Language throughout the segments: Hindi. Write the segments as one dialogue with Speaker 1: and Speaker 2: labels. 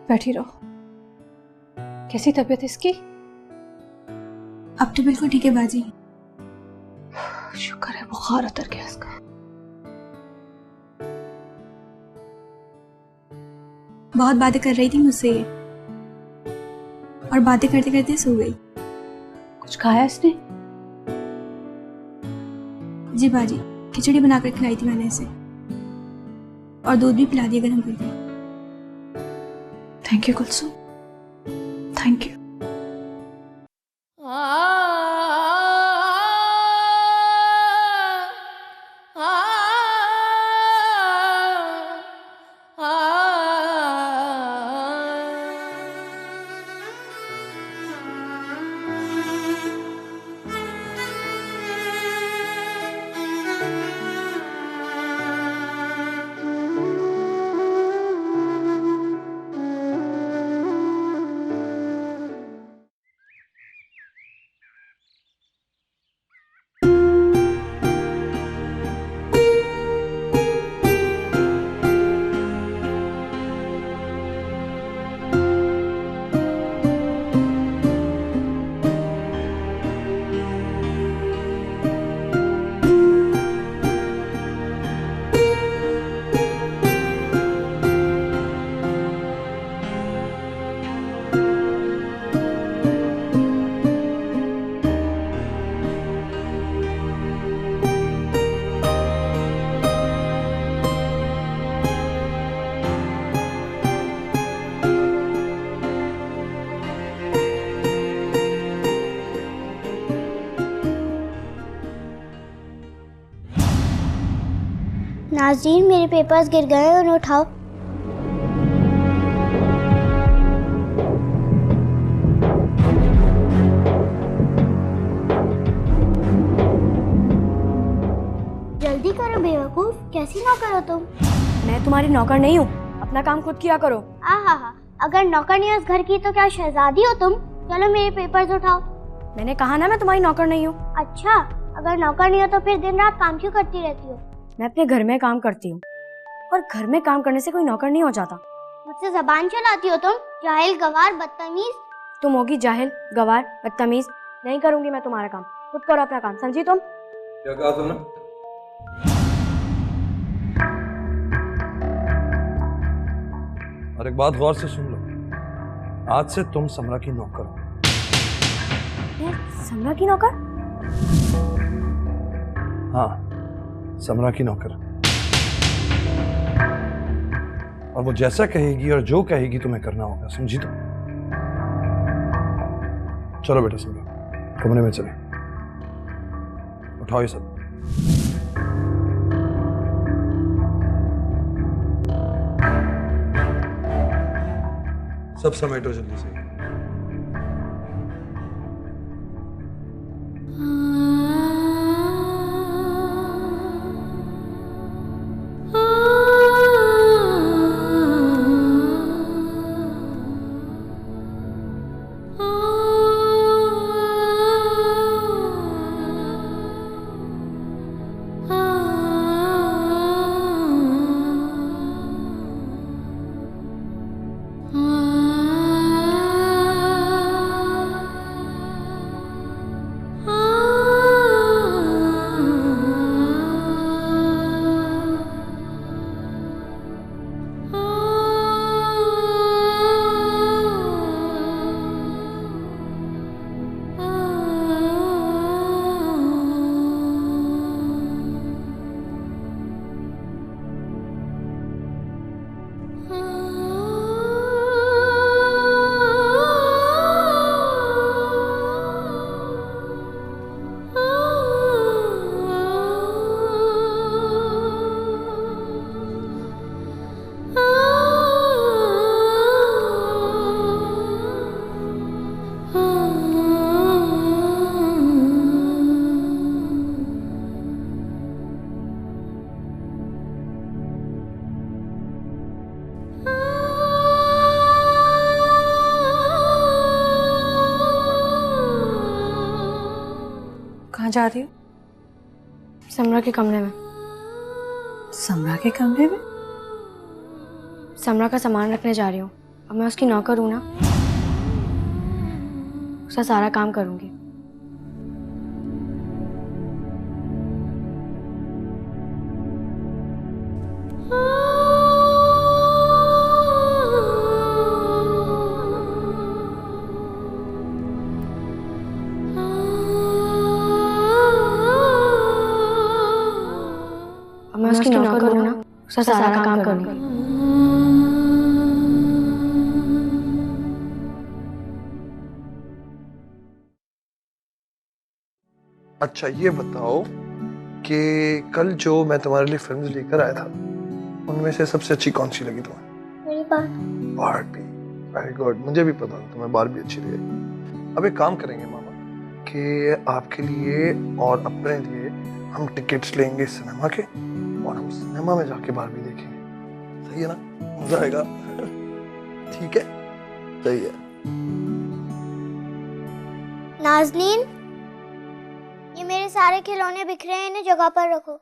Speaker 1: बैठी रहो। कैसी तबीयत इसकी?
Speaker 2: अब तो बिल्कुल ठीक है बाजी।
Speaker 1: शुक्र है बुखार उतर गया इसका।
Speaker 2: बहुत बातें कर रही थी मुझसे ये, और बातें करते करते सो गई।
Speaker 1: कुछ खाया इसने?
Speaker 2: जी बाजी, खिचड़ी बनाकर खिलाई थी मैंने इसे, और दूध भी पिला दिया गर्म करके।
Speaker 1: Thank you Kulsum, thank you.
Speaker 3: नाज़रीन, मेरे पेपर्स गिर गए हैं, उन्हें उठाओ। जल्दी करो बेवकूफ, कैसी नौकर हो तुम?
Speaker 4: मैं तुम्हारी नौकर नहीं हूँ, अपना काम खुद किया करो।
Speaker 3: आहा, अगर नौकर नहीं हो इस घर की तो क्या शहजादी हो तुम? चलो मेरे पेपर्स उठाओ।
Speaker 4: मैंने कहा ना मैं तुम्हारी नौकर नहीं हूँ।
Speaker 3: अच्छा, अगर नौकर नहीं हो तो फिर दिन रात काम क्यों करती रहती हो?
Speaker 4: मैं अपने घर में काम करती हूँ, और घर में काम करने से कोई नौकर नहीं हो जाता।
Speaker 3: मुझसे जबान चलाती हो तुम, जाहिल, गवार, बदतमीज।
Speaker 4: तुम होगी जाहिल, गवार, बदतमीज। नहीं करूंगी मैं तुम्हारा काम, खुद करो अपना काम, समझी तुम?
Speaker 5: क्या कहा तुमने? और एक बात गौर से सुन लो, आज से तुम समरा की नौकर हो।
Speaker 4: समरा की नौकर?
Speaker 5: हाँ, समरा की नौकर। और वो जैसा कहेगी और जो कहेगी तुम्हें करना होगा, समझी तुम? चलो बेटा समरा, कमरे में चले, उठाओ ये सब। सब समेटो जल्दी से।
Speaker 1: कहाँ जा रही हो?
Speaker 4: समरा के कमरे में।
Speaker 1: समरा के कमरे में?
Speaker 4: समरा का सामान रखने जा रही हूँ, अब मैं उसकी नौकर हूँ ना, उसका सारा काम करूँगी। अब मैं उसकी नौकर हूँ ना, उसका सारा काम करूँगी।
Speaker 5: अच्छा ये बताओ कि कल जो मैं तुम्हारे लिए फिल्म्स लेकर आया था उनमें से सबसे अच्छी कौन सी लगी तुम्हें?
Speaker 3: मेरी
Speaker 5: बारबी। वेरी गुड, मुझे भी पता था तुम्हें बारबी अच्छी लगी। अब एक काम करेंगे मामा कि आपके लिए और अपने लिए हम टिकट्स लेंगे सिनेमा के और हम सिनेमा में जाके बारबी देखेंगे। सही है ना? मजा आएगा। ठीक है, सही है।
Speaker 3: नाज़नीन, ये मेरे सारे खिलौने बिखरे हैं, इन्हें जगह पर रखो।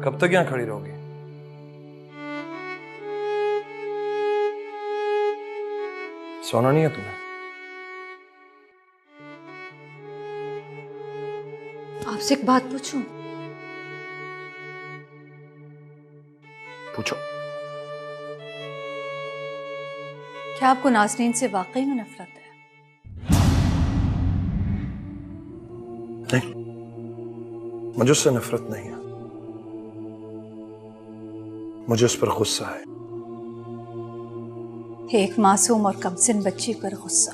Speaker 5: कब तक यहाँ खड़ी रहोगी? सोना नहीं है तुम्हें?
Speaker 1: आपसे एक बात पूछूं?
Speaker 5: पूछो।
Speaker 1: क्या आपको नाज़नीन से वाकई में नफरत है?
Speaker 5: नहीं, मुझे उससे नफरत नहीं है, मुझे उस पर गुस्सा है।
Speaker 1: एक मासूम और कमसिन बच्ची पर गुस्सा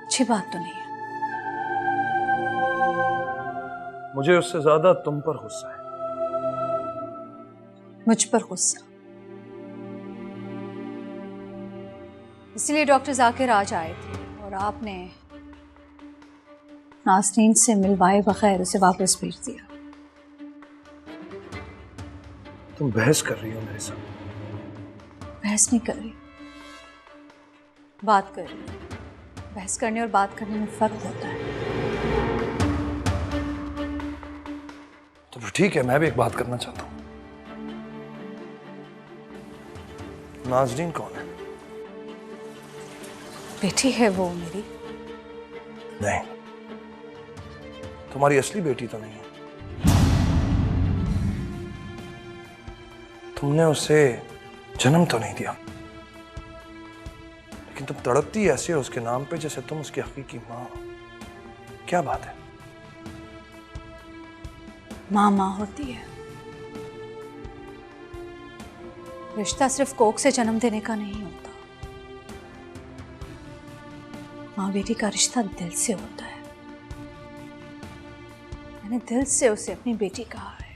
Speaker 1: अच्छी बात तो नहीं है।
Speaker 5: मुझे उससे ज्यादा तुम पर गुस्सा है।
Speaker 1: मुझ पर गुस्सा, इसलिए डॉक्टर जाकिर आज आए थे और आपने नाज़नीन से मिलवाए बगैर उसे वापस भेज दिया।
Speaker 5: तुम बहस कर रही हो मेरे साथ?
Speaker 1: बहस नहीं कर रही, बात कर रही हूँ। बहस करने और बात करने में फर्क होता है।
Speaker 5: तो ठीक है, मैं भी एक बात करना चाहता हूँ। नाजरीन कौन है?
Speaker 1: बेटी है वो मेरी।
Speaker 5: नहीं, तुम्हारी असली बेटी तो नहीं है। तुमने उसे जन्म तो नहीं दिया, लेकिन तुम तड़पती ऐसे हो उसके नाम पे जैसे तुम उसकी हकीकी माँ हो। क्या बात है?
Speaker 1: माँ माँ होती है। रिश्ता सिर्फ कोख से जन्म देने का नहीं होता। माँ बेटी का रिश्ता दिल से होता है। मैंने दिल से उसे अपनी बेटी कहा है।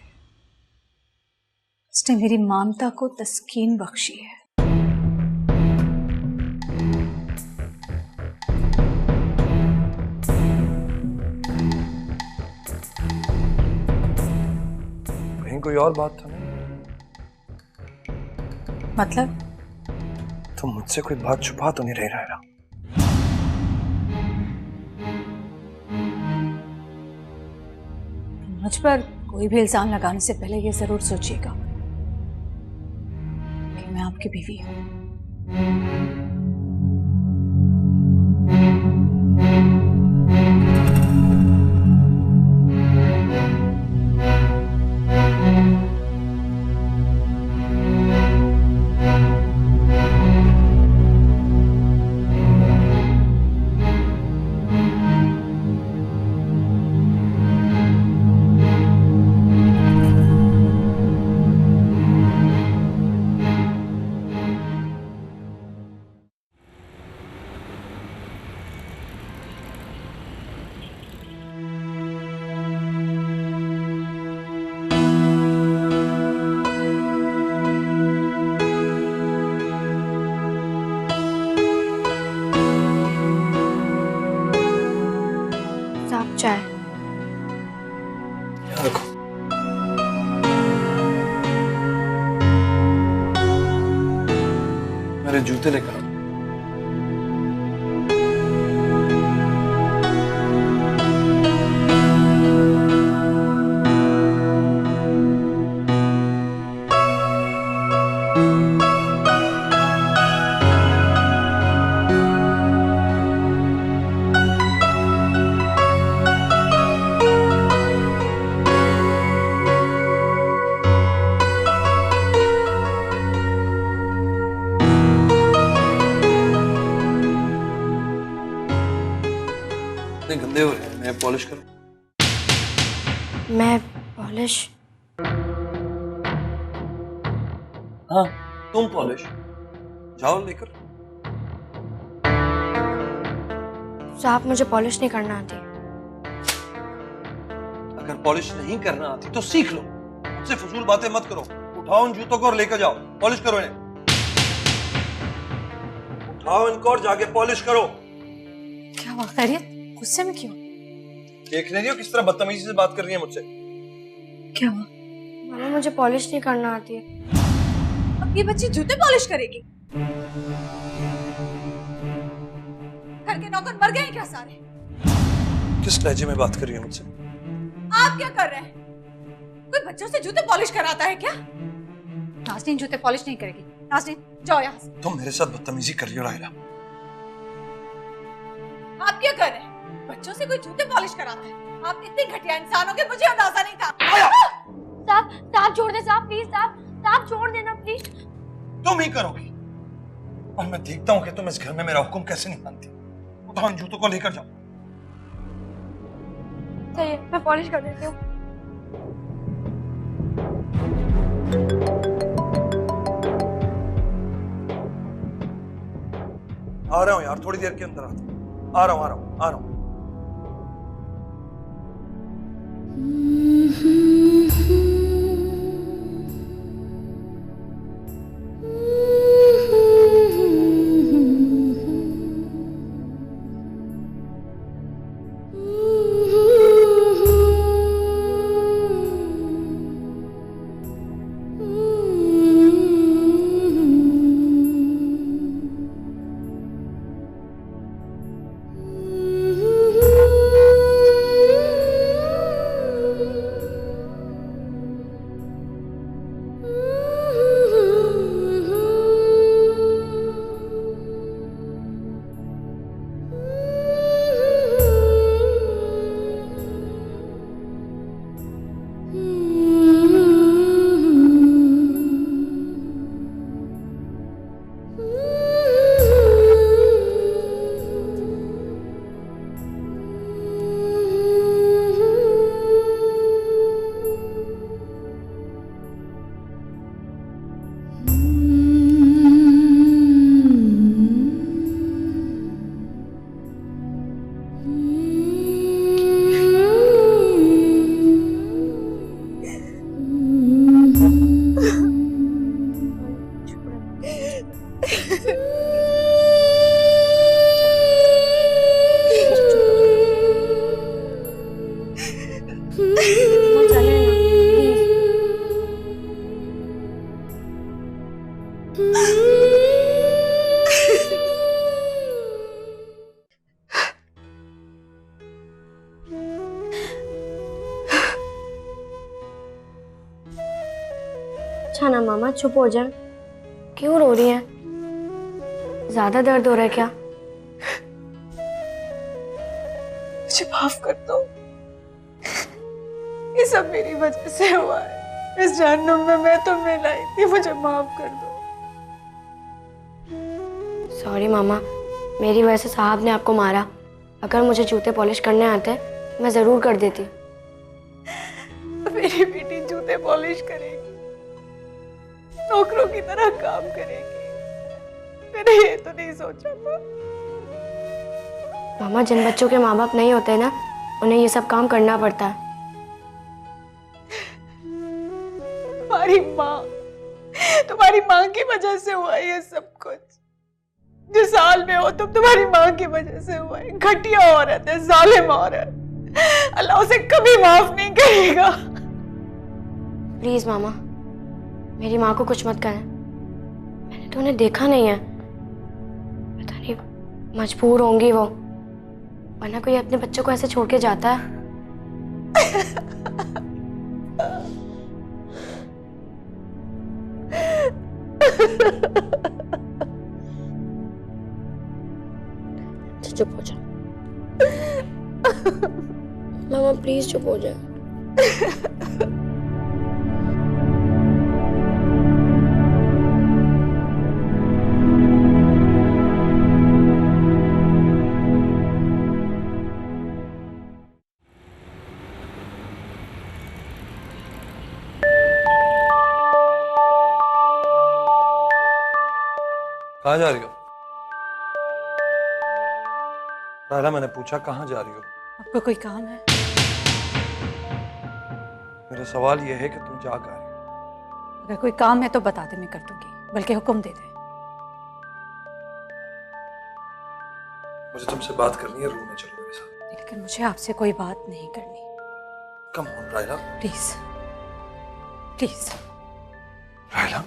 Speaker 1: उसने मेरी ममता को तस्कीन बख्शी है।
Speaker 5: कहीं कोई और बात तो नहीं?
Speaker 1: मतलब?
Speaker 5: तुम मुझसे कोई बात छुपा तो नहीं रही रायरा?
Speaker 1: मुझ पर कोई भी इल्जाम लगाने से पहले ये जरूर सोचिएगा कि मैं आपकी बीवी हूं।
Speaker 4: साहब चाय।
Speaker 5: यहाँ रखो। मेरे जूते लेकर आओ। इतने गंदे हो रहे हैं, मैं पॉलिश करूं?
Speaker 4: मैं पॉलिश?
Speaker 5: हाँ, तुम पॉलिश जाओ लेकर।
Speaker 4: साहब मुझे पॉलिश नहीं करना आती।
Speaker 5: अगर पॉलिश नहीं करना आती तो सीख लो। मुझसे फजूल बातें मत करो। उठाओ उन जूतों को और लेकर जाओ, पॉलिश करो इन्हें। उठाओ इनको और जाके पॉलिश करो।
Speaker 1: क्या हुआ? खैरियत? गुस्से में क्यों?
Speaker 5: देख रही हो किस तरह बदतमीजी से बात कर रही है मुझसे?
Speaker 1: क्या हुआ?
Speaker 4: मामा मुझे पॉलिश नहीं करना आती है।
Speaker 1: अब ये बच्ची जूते पॉलिश करेगी? घर के नौकर मर गए क्या सारे?
Speaker 5: किस लहजे में बात कर रही है मुझसे?
Speaker 1: आप क्या कर रहे हैं? कोई बच्चों से जूते पॉलिश कराता है क्या? नाज़नीन जूते पॉलिश नहीं करेगी। नाज़नीन जाओ यहाँ से।
Speaker 5: तुम मेरे साथ बदतमीजी कर रही हो रायला।
Speaker 1: आप क्या कर रहे हैं? बच्चों से कोई जूते पॉलिश कराता है? आप इतने घटिया इंसान हो कि मुझे अंदाजा नहीं था।
Speaker 4: साहब साहब छोड़ दे साहब, प्लीज साहब, साहब छोड़ देना प्लीज।
Speaker 5: तुम ही करोगी और मैं देखता हूँ कि तुम इस घर में मेरा हुक्म कैसे नहीं मानती। उठाओ इन जूतों को लेकर जाओ।
Speaker 4: सही है, मैं पॉलिश कर देती हूँ।
Speaker 5: आ रहा हूँ यार, थोड़ी देर के अंदर आता हूँ। आ रहा हूँ।
Speaker 4: अच्छा ना मामा, चुप हो जाए। क्यों रो रही हैं? ज्यादा दर्द हो रहा है क्या?
Speaker 1: मुझे माफ कर दो। ये सब मेरी वजह से हुआ है। इस जहन्नुम में मैं तुम्हें लाई थी, मुझे माफ कर दो।
Speaker 4: सॉरी मामा, मेरी वजह से साहब ने आपको मारा। अगर मुझे जूते पॉलिश करने आते मैं जरूर कर देती।
Speaker 1: मेरी बेटी जूते पॉलिश करेगी, नौकरों की तरह काम करेगी। मैंने ये तो नहीं सोचा था।
Speaker 4: मामा, जिन बच्चों के माँ बाप नहीं होते ना, उन्हें ये सब काम करना पड़ता है।
Speaker 1: तुम्हारी माँ की वजह से हुआ ये सब कुछ। जिस हाल में हो तुम, तुम्हारी माँ की वजह से हुआ है। घटिया औरत है, जालिम औरत। अल्लाह उसे कभी माफ नहीं करेगा।
Speaker 4: प्लीज मामा, मेरी माँ को कुछ मत करें। मैंने तो उन्हें देखा नहीं है, पता नहीं मजबूर होंगी वो, वरना कोई अपने बच्चों को ऐसे छोड़ के जाता है? चुप हो जा मामा, प्लीज चुप हो जा।
Speaker 5: कहाँ जा रही हो? राहिला, मैंने पूछा कहाँ जा रही हो?
Speaker 1: आपको कोई काम है?
Speaker 5: मेरा सवाल यह है कि तुम जा कहाँ रही हो?
Speaker 1: अगर कोई काम है तो बता दे, मैं कर दूंगी, बल्कि हुक्म दे दे।
Speaker 5: मुझे तुमसे बात करनी है, रूम में चलो मेरे साथ।
Speaker 1: लेकिन मुझे आपसे कोई बात नहीं करनी।
Speaker 5: कम ऑन राहिला।
Speaker 1: Please please.
Speaker 5: राहिला,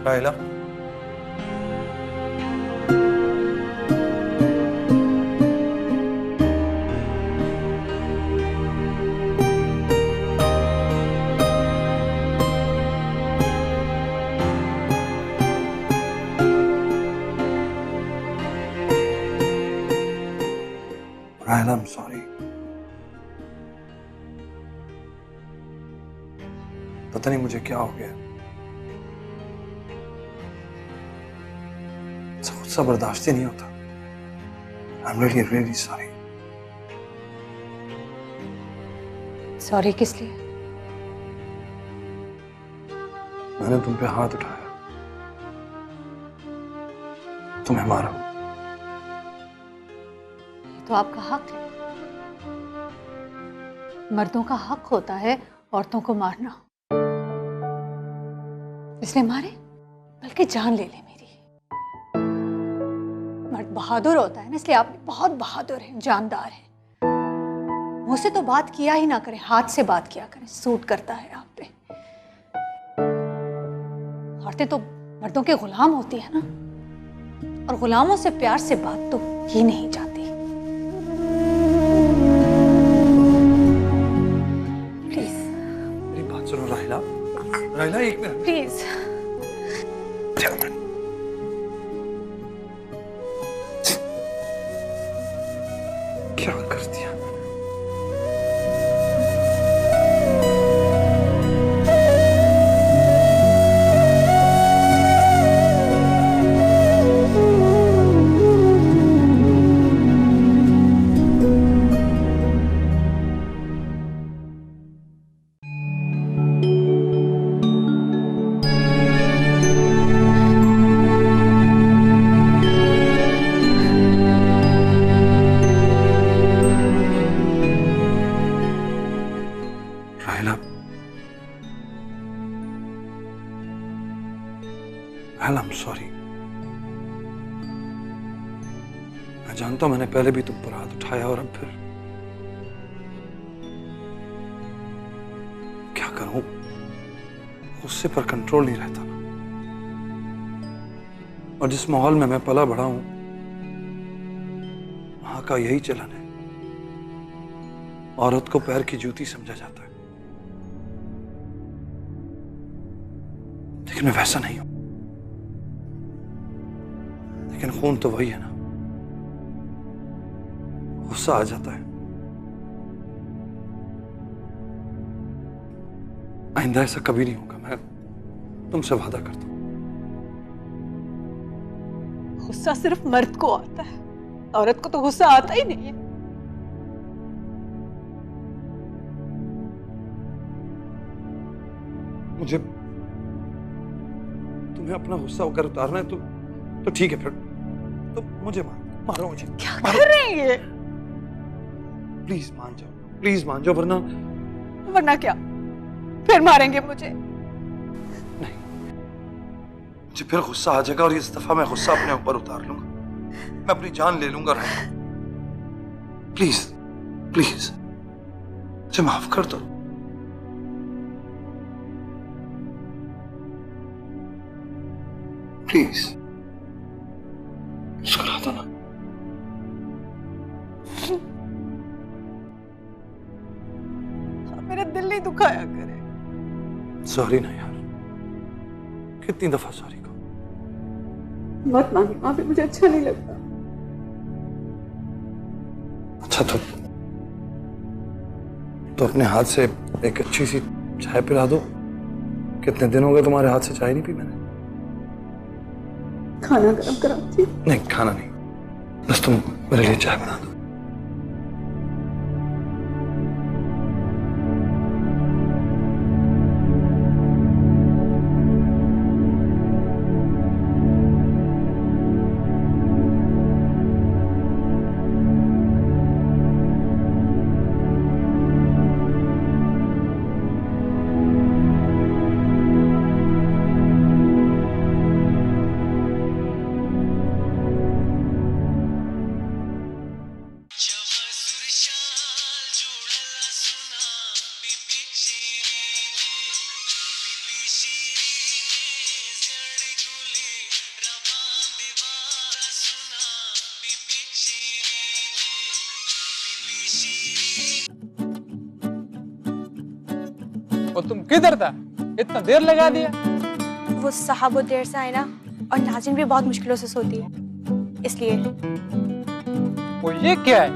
Speaker 5: राहिला, सॉरी। पता नहीं मुझे क्या हो गया, गुस्सा बर्दाश्त ही नहीं होता। I'm really, really sorry.
Speaker 6: Sorry किस लिए?
Speaker 5: मैंने तुम पे हाथ उठाया, तुम्हें मारा।
Speaker 6: तो आपका हक है, मर्दों का हक होता है औरतों को मारना, इसलिए मारे बल्कि जान ले ले मेरी। मर्द बहादुर होता है ना, इसलिए आप भी बहुत बहादुर हैं, जानदार हैं। मुंह से तो बात किया ही ना करें, हाथ से बात किया करें, सूट करता है आप पे। औरतें तो मर्दों के गुलाम होती है ना, और गुलामों से प्यार से बात तो ही नहीं जाती। प्लीज
Speaker 5: मेरी बात सुनो राहिला। राहिला एक मिनट
Speaker 6: प्लीज।
Speaker 5: क्या कर दिया? I'm sorry. मैं जानता हूं मैंने पहले भी तुम पर हाथ उठाया और अब फिर क्या करूं, गुस्से पर कंट्रोल नहीं रहता ना। और जिस माहौल में मैं पला बड़ा हूं वहां का यही चलन है, औरत को पैर की जूती समझा जाता है। लेकिन मैं वैसा नहीं हूं, लेकिन खून तो वही है ना, गुस्सा आ जाता है। आइंदा ऐसा कभी नहीं होगा, मैं तुमसे वादा करता हूं।
Speaker 6: गुस्सा सिर्फ मर्द को आता है, औरत को तो गुस्सा आता ही नहीं है।
Speaker 5: मुझे तुम्हें अपना गुस्सा अगर उतारना है तो ठीक है, फिर तो मुझे मारो मुझे।
Speaker 6: क्या कर रहे हैं ये?
Speaker 5: प्लीज मान जाओ,
Speaker 6: वरना क्या, फिर मारेंगे मुझे?
Speaker 5: नहीं, मुझे फिर गुस्सा आ जाएगा और इस दफा मैं गुस्सा अपने ऊपर उतार लूंगा, मैं अपनी जान ले लूंगा। प्लीज मुझे माफ कर दो। प्लीज मुस्कुरा दो ना।
Speaker 6: मेरा दिल नहीं दुखाया करे।
Speaker 5: सॉरी ना यार, कितनी दफा सॉरी को।
Speaker 6: मत मांगे माफी, मुझे अच्छा नहीं लगता।
Speaker 5: अच्छा तो अपने हाथ से एक अच्छी सी चाय पिला दो। कितने दिन हो गए तुम्हारे हाथ से चाय नहीं पी मैंने।
Speaker 6: खाना गरम कराती?
Speaker 5: नहीं, खाना नहीं, बस तुम मेरे लिए चाय बना दो।
Speaker 7: और तुम किधर था? इतना देर लगा दिया।
Speaker 2: वो साहब वो देर से आए ना, और नाजिन भी बहुत मुश्किलों से सोती है, इसलिए।
Speaker 7: वो ये क्या है?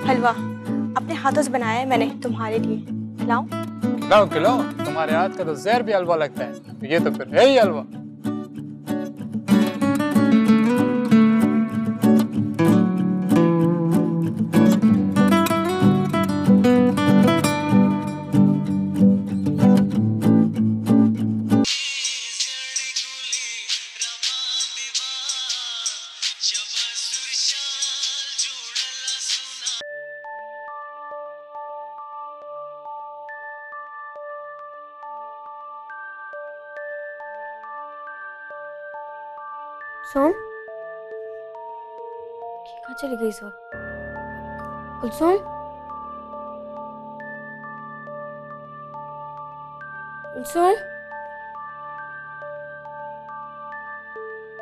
Speaker 2: हलवा अपने हाथों से बनाया है मैंने तुम्हारे लिए, खिलाऊं?
Speaker 7: खिलाओ खिलाओ, तुम्हारे हाथ का तो जहर भी हलवा लगता है, ये तो फिर है ही हलवा।
Speaker 4: सोम, कहाँ चली गई इस वक्त? कुलसुम, कुलसुम,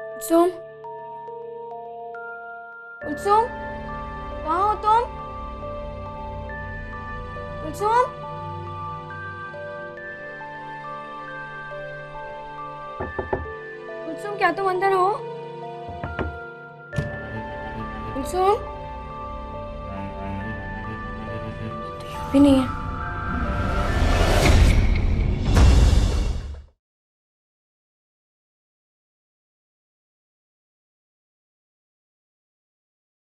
Speaker 4: कुलसुम, कुलसुम, कहाँ हो तुम? कुलसुम, कुलसुम, क्या तुम अंदर हो? कुलसुम, तो यहाँ भी नहीं है।